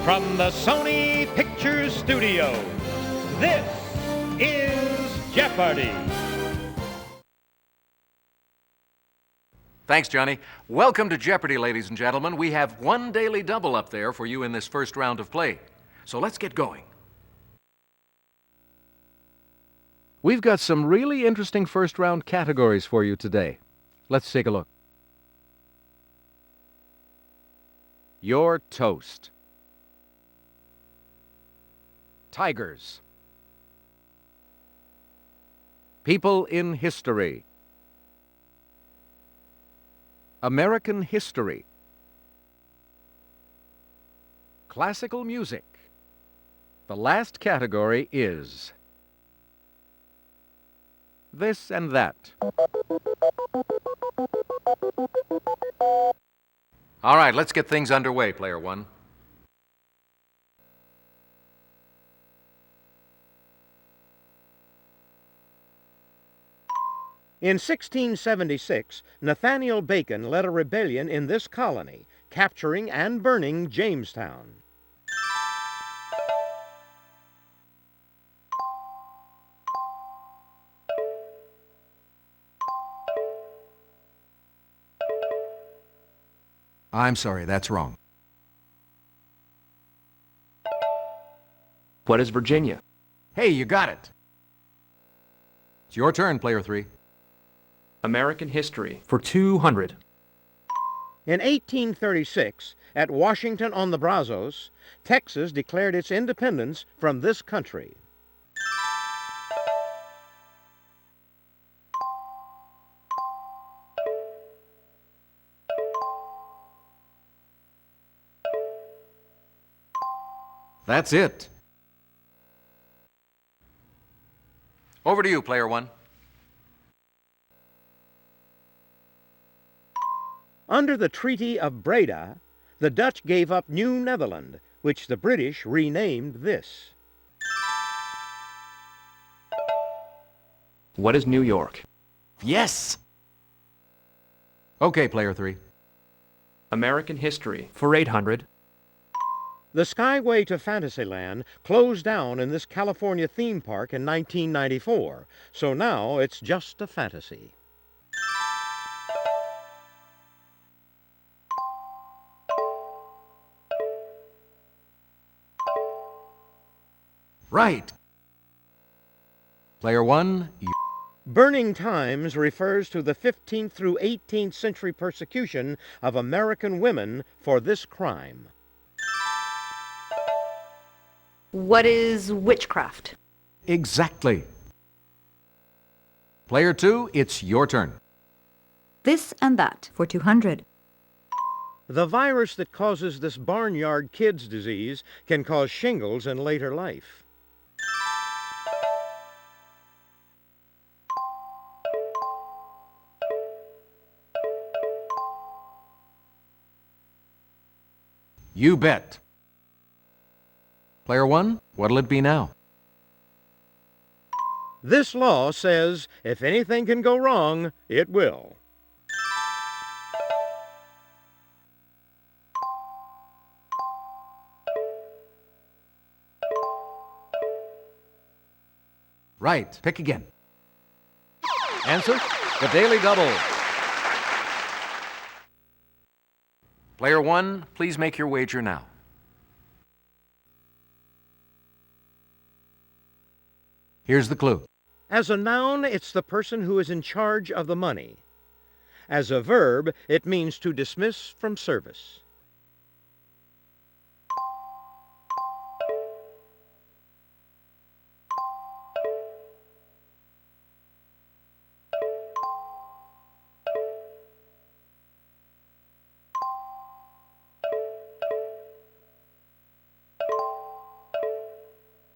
From the Sony Pictures Studios, this is Jeopardy! Thanks, Johnny. Welcome to Jeopardy, ladies and gentlemen. We have one daily double up there for you in this first round of play. So let's get going. We've got some really interesting first round categories for you today. Let's take a look. Your toast. Tigers. People in history. American history. Classical music. The last category is this and that. All right, let's get things underway, player one. In 1676, Nathaniel Bacon led a rebellion in this colony, capturing and burning Jamestown. I'm sorry, that's wrong. What is Virginia? Hey, you got it. It's your turn, player three. American history for 200. In 1836, at Washington on the Brazos, Texas declared its independence from this country. That's it. Over to you, player one. Under the Treaty of Breda, the Dutch gave up New Netherland, which the British renamed this. What is New York? Yes! Okay, player three. American history for 800. The Skyway to Fantasyland closed down in this California theme park in 1994, so now it's just a fantasy. Right. Player one, Burning Times refers to the 15th through 18th century persecution of American women for this crime. What is witchcraft? exactly. Player two, it's your turn. This and that for 200. The virus that causes this barnyard kids disease can cause shingles in later life. You bet. Player one, what'll it be now? This law says if anything can go wrong, it will. Right, pick again. Answer, the Daily Double. Player one, please make your wager now. Here's the clue. As a noun, it's the person who is in charge of the money. As a verb, it means to dismiss from service.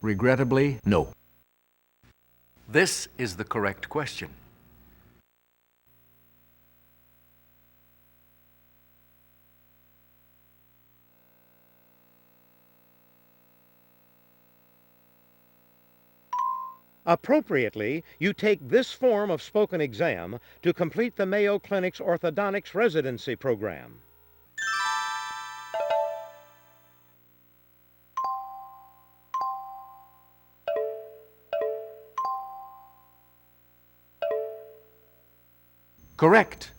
Regrettably, no. This is the correct question. Appropriately, you take this form of spoken exam to complete the Mayo Clinic's orthodontics residency program. Correct.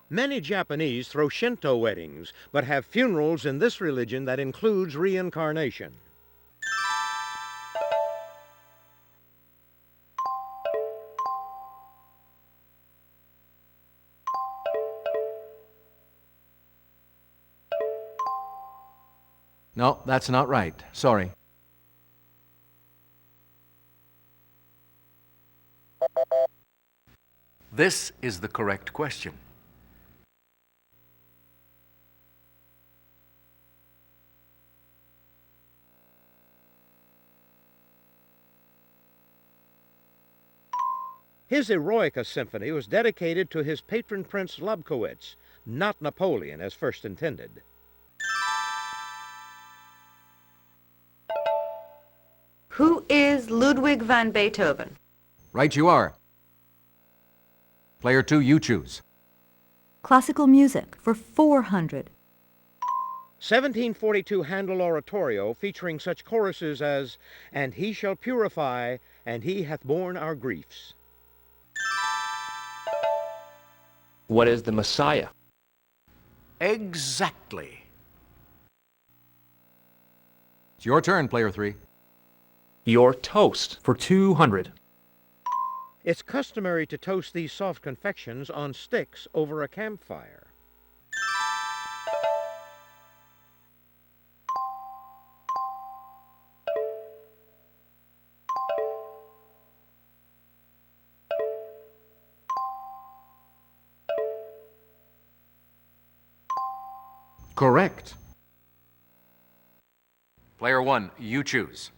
Many Japanese throw Shinto weddings, but have funerals in this religion that includes reincarnation. No, that's not right. Sorry. This is the correct question. His Eroica Symphony was dedicated to his patron Prince Lobkowitz, not Napoleon as first intended. Who is Ludwig van Beethoven? Right you are. Player 2, you choose. Classical music for 400. 1742 Handel Oratorio featuring such choruses as, "And he shall purify, and he hath borne our griefs." What is the Messiah? Exactly. It's your turn, Player 3. Your toast for 200. It's customary to toast these soft confections on sticks over a campfire. Correct. Player 1, you choose.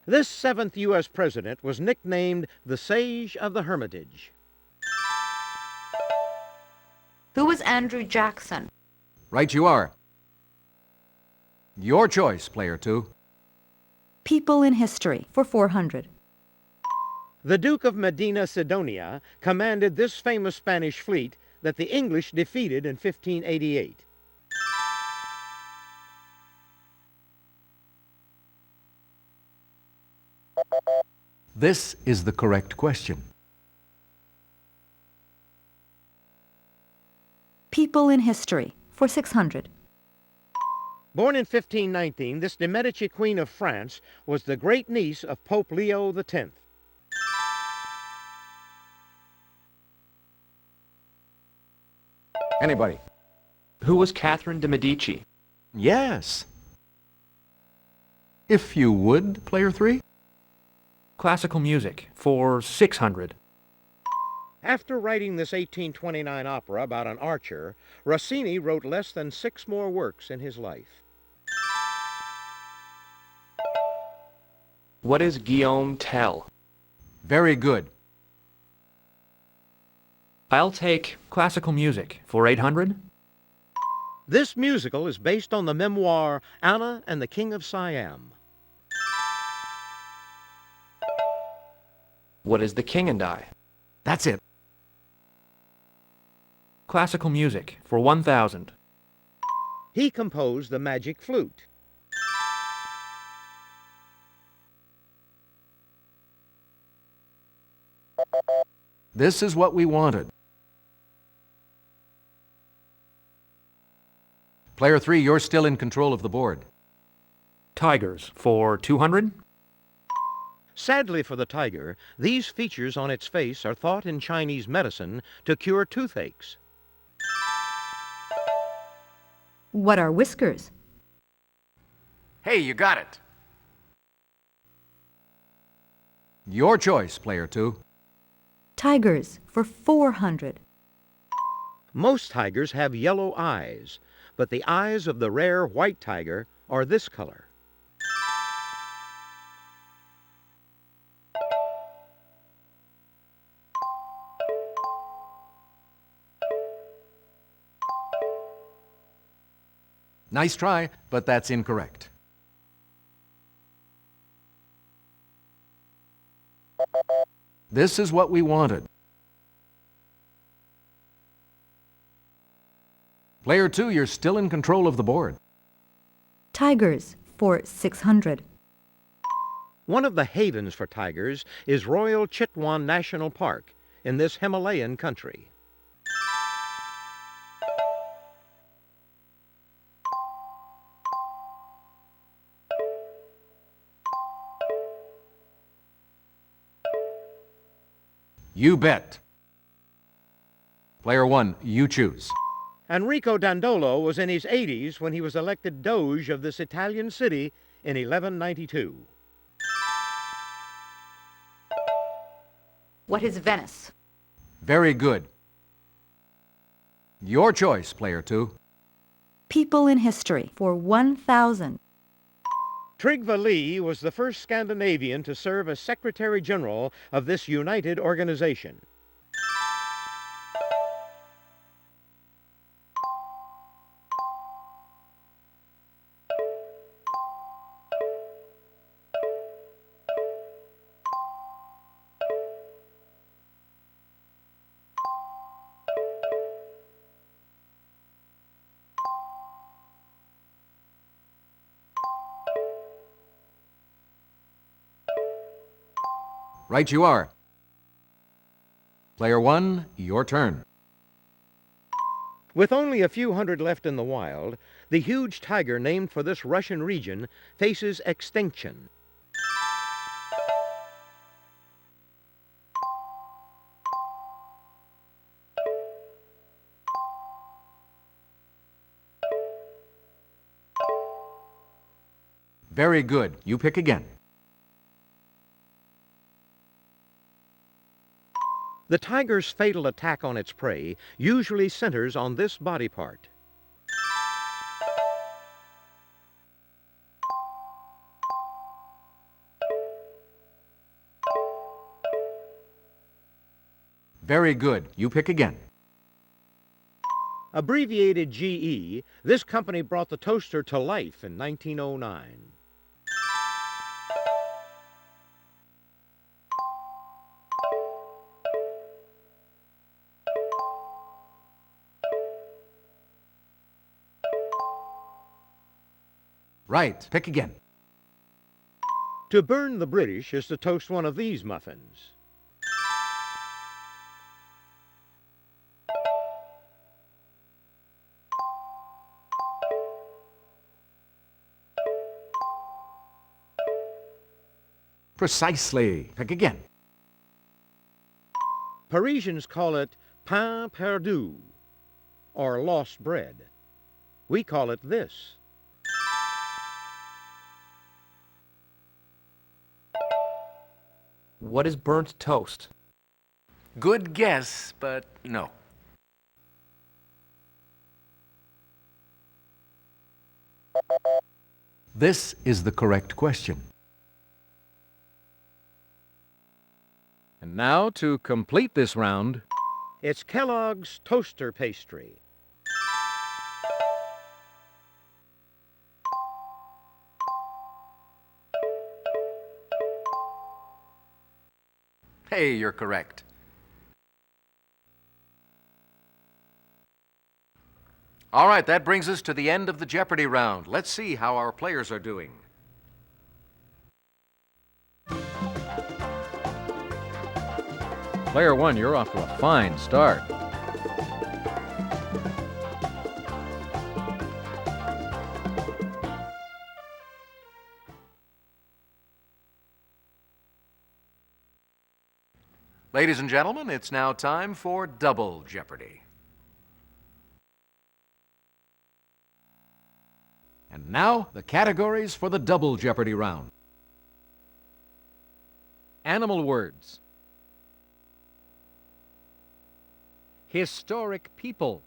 This seventh U.S. president was nicknamed the Sage of the Hermitage. Who was Andrew Jackson? Right you are. Your choice, Player 2. People in history for 400. The Duke of Medina Sidonia commanded this famous Spanish fleet that the English defeated in 1588. This is the correct question. People in history for 600. Born in 1519, this de Medici Queen of France was the great niece of Pope Leo X. Anybody? Who was Catherine de' Medici? Yes. If you would, Player 3. Classical music for 600. After writing this 1829 opera about an archer, Rossini wrote less than 6 more works in his life. What is Guillaume Tell? Very good. I'll take classical music for 800. This musical is based on the memoir Anna and the King of Siam. What is The King and I? That's it. Classical music for 1,000. He composed the Magic Flute. This is what we wanted. Player 3, you're still in control of the board. Tigers for 200. Sadly for the tiger, these features on its face are thought in Chinese medicine to cure toothaches. What are whiskers? Hey, you got it. Your choice, Player 2. Tigers for 400. Most tigers have yellow eyes, but the eyes of the rare white tiger are this color. Nice try, but that's incorrect. This is what we wanted. Player 2, you're still in control of the board. Tigers for 600. One of the havens for tigers is Royal Chitwan National Park in this Himalayan country. You bet. Player 1, you choose. Enrico Dandolo was in his 80s when he was elected Doge of this Italian city in 1192. What is Venice? Very good. Your choice, Player 2. People in history for 1,000. Trygve Lie was the first Scandinavian to serve as Secretary General of this united organization. Right you are. Player 1, your turn. With only a few hundred left in the wild, the huge tiger named for this Russian region faces extinction. Very good. You pick again. The tiger's fatal attack on its prey usually centers on this body part. Very good. You pick again. Abbreviated GE, this company brought the toaster to life in 1909. Right. Pick again. To burn the British is to toast one of these muffins. Precisely. Pick again. Parisians call it pain perdu, or lost bread. We call it this. What is burnt toast? Good guess, but no. This is the correct question. And now, to complete this round, it's Kellogg's toaster pastry. Hey, you're correct. All right, that brings us to the end of the Jeopardy round. Let's see how our players are doing. Player 1, you're off to a fine start. Ladies and gentlemen, it's now time for Double Jeopardy. And now, the categories for the Double Jeopardy round. Animal words. Historic people.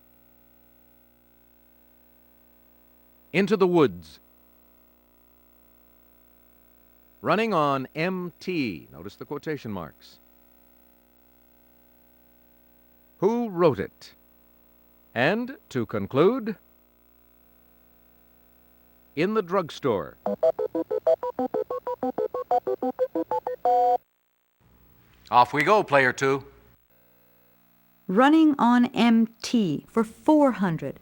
Into the woods. Running on MT. Notice the quotation marks. Who wrote it? And, to conclude, in the drugstore. Off we go, Player 2. Running on MT for 400.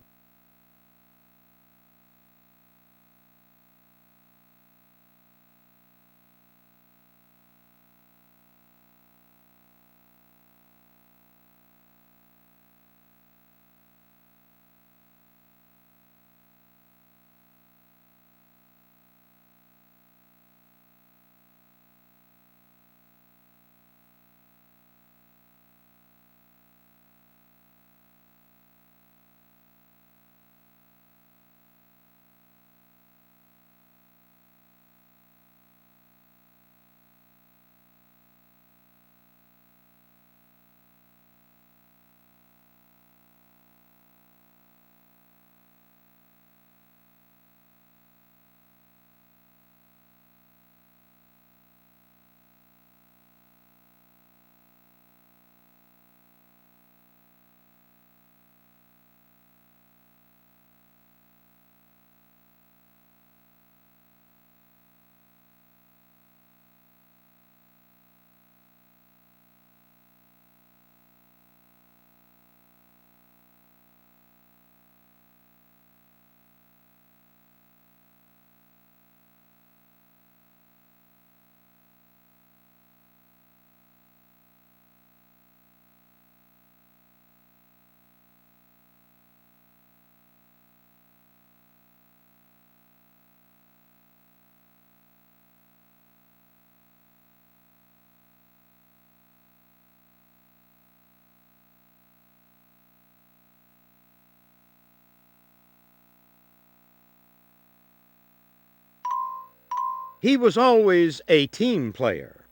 He was always a team player.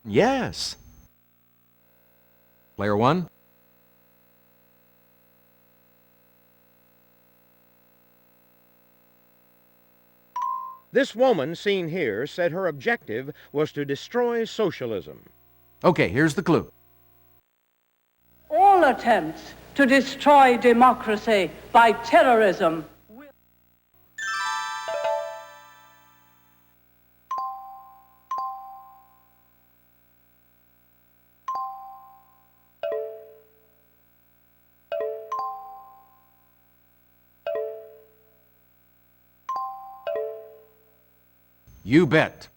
Yes. Player 1. This woman seen here said her objective was to destroy socialism. Okay, here's the clue. All attempts to destroy democracy by terrorism will... You bet.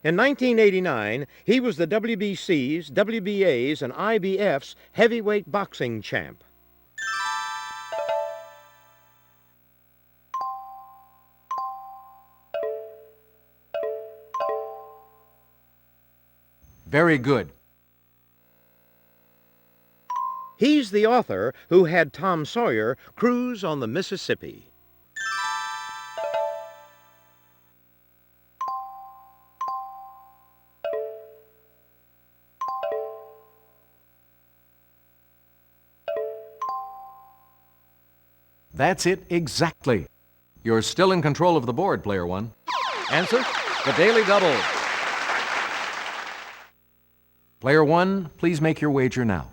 In 1989, he was the WBC's, WBA's, and IBF's heavyweight boxing champ. Very good. He's the author who had Tom Sawyer cruise on the Mississippi. That's it exactly. You're still in control of the board, Player 1. Answer? The Daily Double. Player 1, please make your wager now.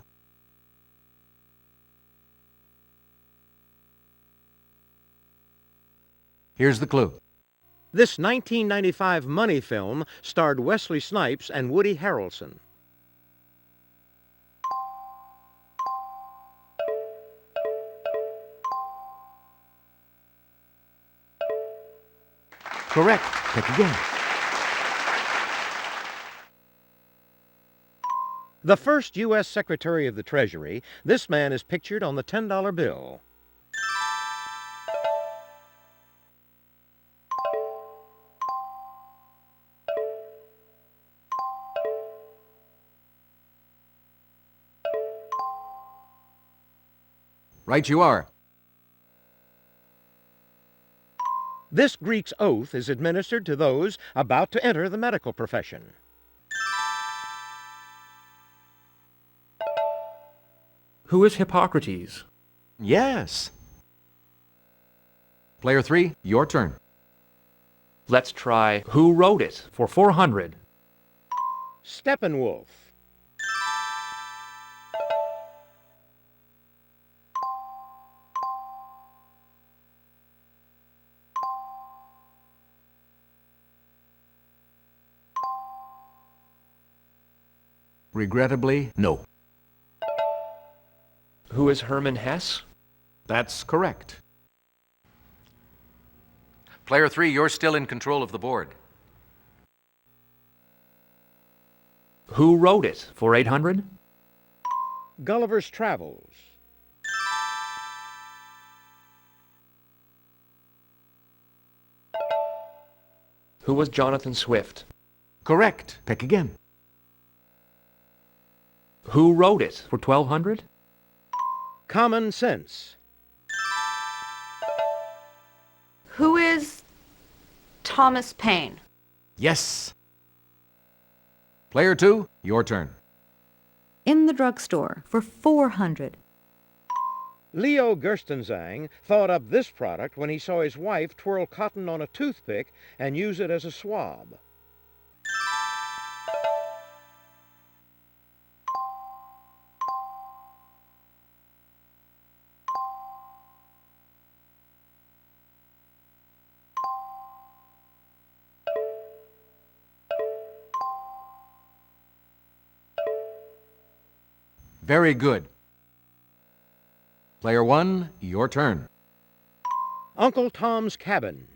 Here's the clue. This 1995 money film starred Wesley Snipes and Woody Harrelson. Correct. Pick again. The first U.S. Secretary of the Treasury, this man is pictured on the $10 bill. Right you are. This Greek's oath is administered to those about to enter the medical profession. Who is Hippocrates? Yes. Player 3, your turn. Let's try who wrote it for 400. Steppenwolf. Regrettably, no. Who is Hermann Hesse? That's correct. Player 3, you're still in control of the board. Who wrote it for 800? Gulliver's Travels. Who was Jonathan Swift? Correct. Pick again. Who wrote it for 1200? Common Sense. Who is Thomas Paine? Yes. Player 2, your turn. In the drugstore for 400. Leo Gerstenzang thought up this product when he saw his wife twirl cotton on a toothpick and use it as a swab. Very good. Player 1, your turn. Uncle Tom's Cabin.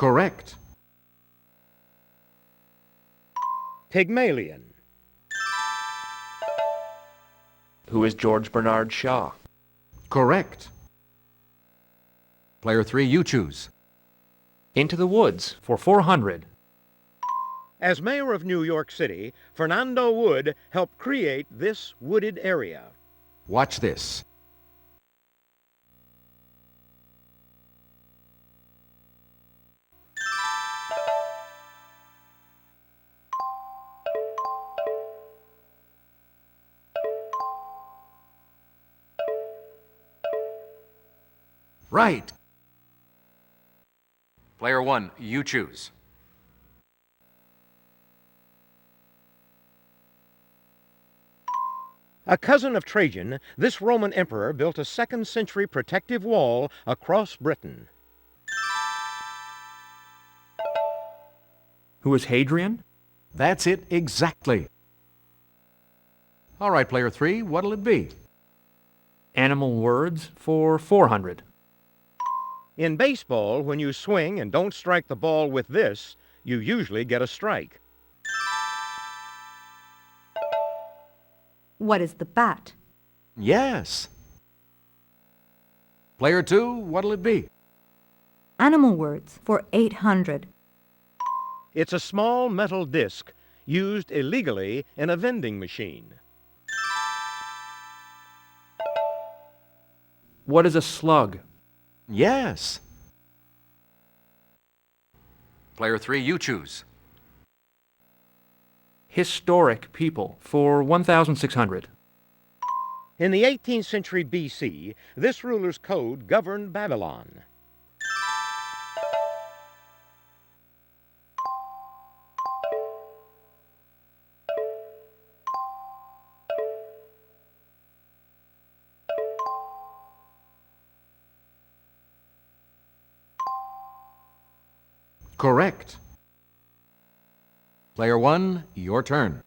Correct. Pygmalion. Who is George Bernard Shaw? Correct. Player 3, you choose. Into the Woods for 400. As mayor of New York City, Fernando Wood helped create this wooded area. Watch this. Right. Player 1, you choose. A cousin of Trajan, this Roman emperor built a 2nd century protective wall across Britain. Who is Hadrian? That's it exactly. All right, Player 3, what'll it be? Animal Words for 400. In baseball, when you swing and don't strike the ball with this, you usually get a strike. What is the bat? Yes. Player 2, what'll it be? Animal Words for 800. It's a small metal disc used illegally in a vending machine. What is a slug? Yes. Player 3, you choose. Historic people for 1,600. In the 18th century BC, this ruler's code governed Babylon. Correct. Player 1, your turn.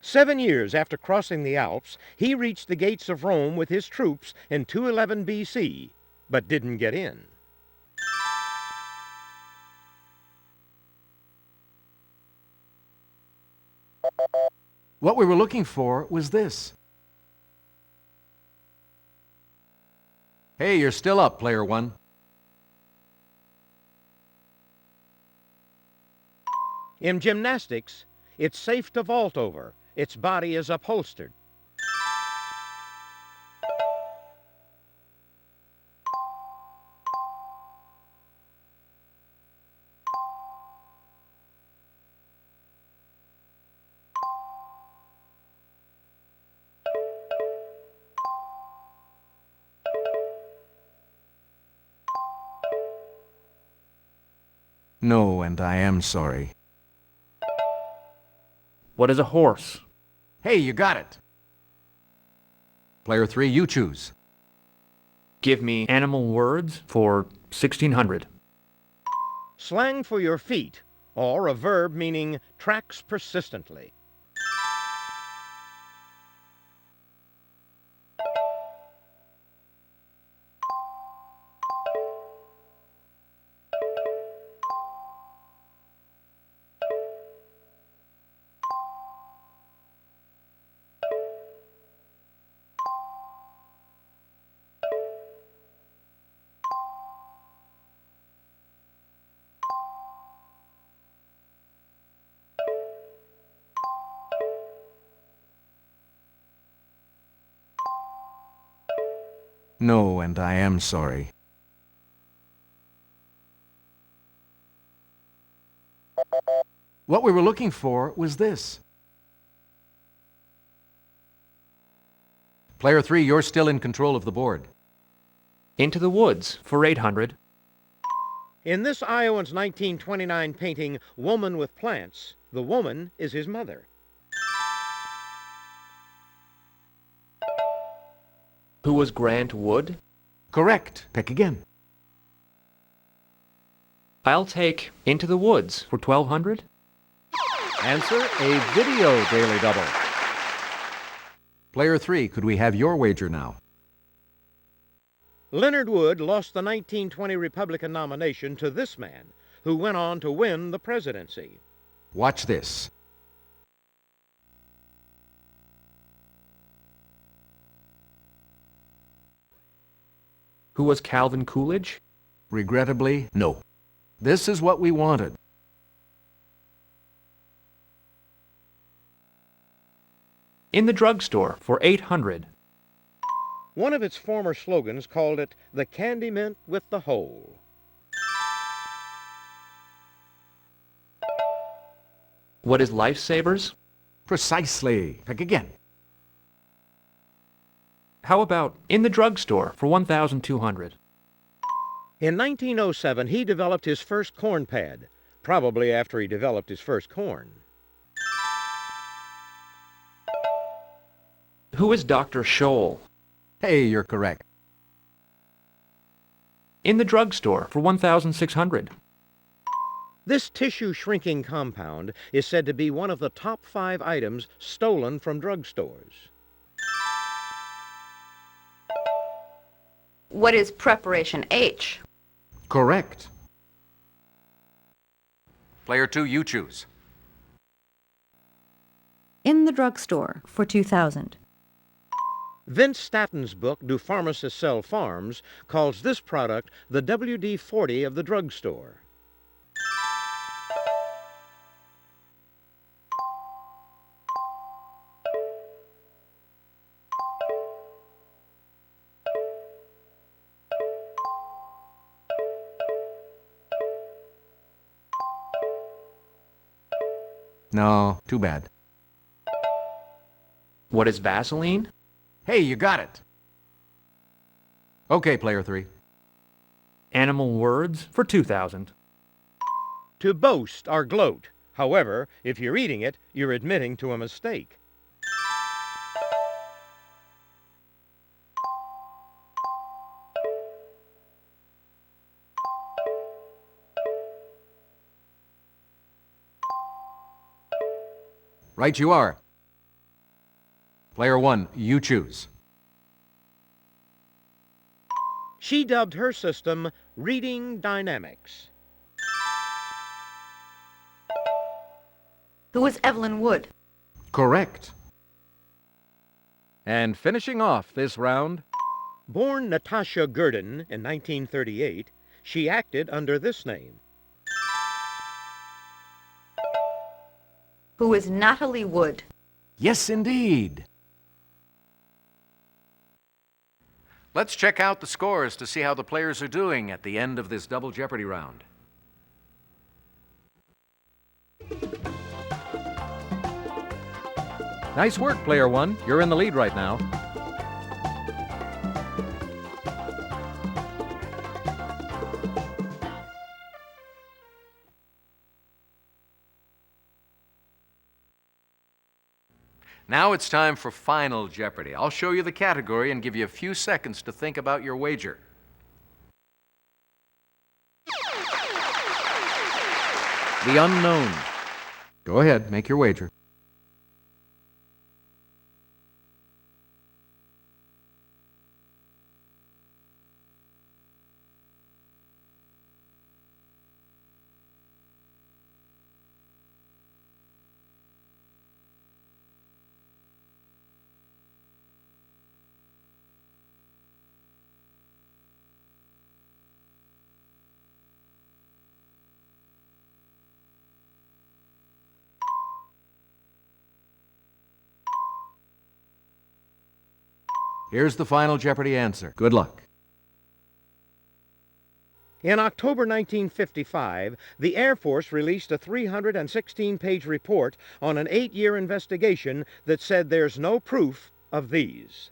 7 years after crossing the Alps, he reached the gates of Rome with his troops in 211 BC, but didn't get in. What we were looking for was this. Hey, you're still up, Player 1. In gymnastics, it's safe to vault over. Its body is upholstered. No, and I am sorry. What is a horse? Hey, you got it. Player 3, you choose. Give me Animal Words for 1,600. Slang for your feet, or a verb meaning tracks persistently. No, and I am sorry. What we were looking for was this. Player 3, you're still in control of the board. Into the Woods for 800. In this Iowan's 1929 painting, Woman with Plants, the woman is his mother. Who was Grant Wood? Correct. Pick again. I'll take Into the Woods for 1,200. Answer, a video daily double. Player 3, could we have your wager now? Leonard Wood lost the 1920 Republican nomination to this man, who went on to win the presidency. Watch this. Who was Calvin Coolidge? Regrettably, no. This is what we wanted. In the drugstore for 800. One of its former slogans called it the candy mint with the hole. What is Lifesavers? Precisely. Pick again. How about in the drugstore for 1,200? In 1907, he developed his first corn pad, probably after he developed his first corn. Who is Dr. Scholl? Hey, you're correct. In the drugstore for 1,600. This tissue-shrinking compound is said to be one of the top 5 items stolen from drugstores. What is Preparation H? Correct. Player 2, you choose. In the drugstore for 2,000. Vince Statton's book, Do Pharmacists Sell Farms, calls this product the WD-40 of the drugstore. No, too bad. What is Vaseline? Hey, you got it. Okay, player 3. Animal words for 2,000. To boast or gloat. However, if you're eating it, you're admitting to a mistake. Right you are. Player 1, you choose. She dubbed her system Reading Dynamics. Who is Evelyn Wood? Correct. And finishing off this round, Born Natasha Gurdon in 1938, she acted under this name. Who is Natalie Wood? Yes, indeed. Let's check out the scores to see how the players are doing at the end of this double Jeopardy round. nice work, player 1. You're in the lead right now. Now it's time for Final Jeopardy. I'll show you the category and give you a few seconds to think about your wager. The unknown. Go ahead, make your wager. Here's the Final Jeopardy answer. Good luck. In October 1955, the Air Force released a 316-page report on an 8-year investigation that said there's no proof of these.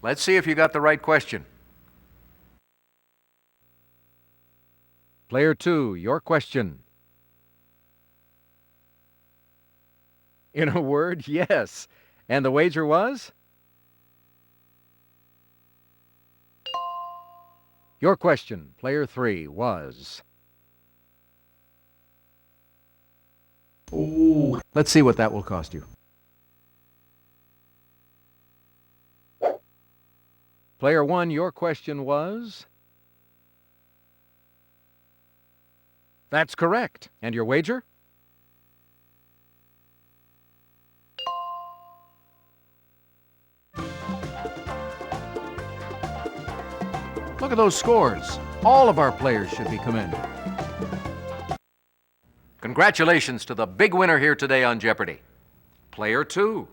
Let's see if you got the right question. Player 2, your question. In a word, yes. And the wager was? Your question, player 3, was... Ooh. Let's see what that will cost you. Player 1, your question was... That's correct. And your wager? Look at those scores. All of our players should be commended. Congratulations to the big winner here today on Jeopardy! Player 2.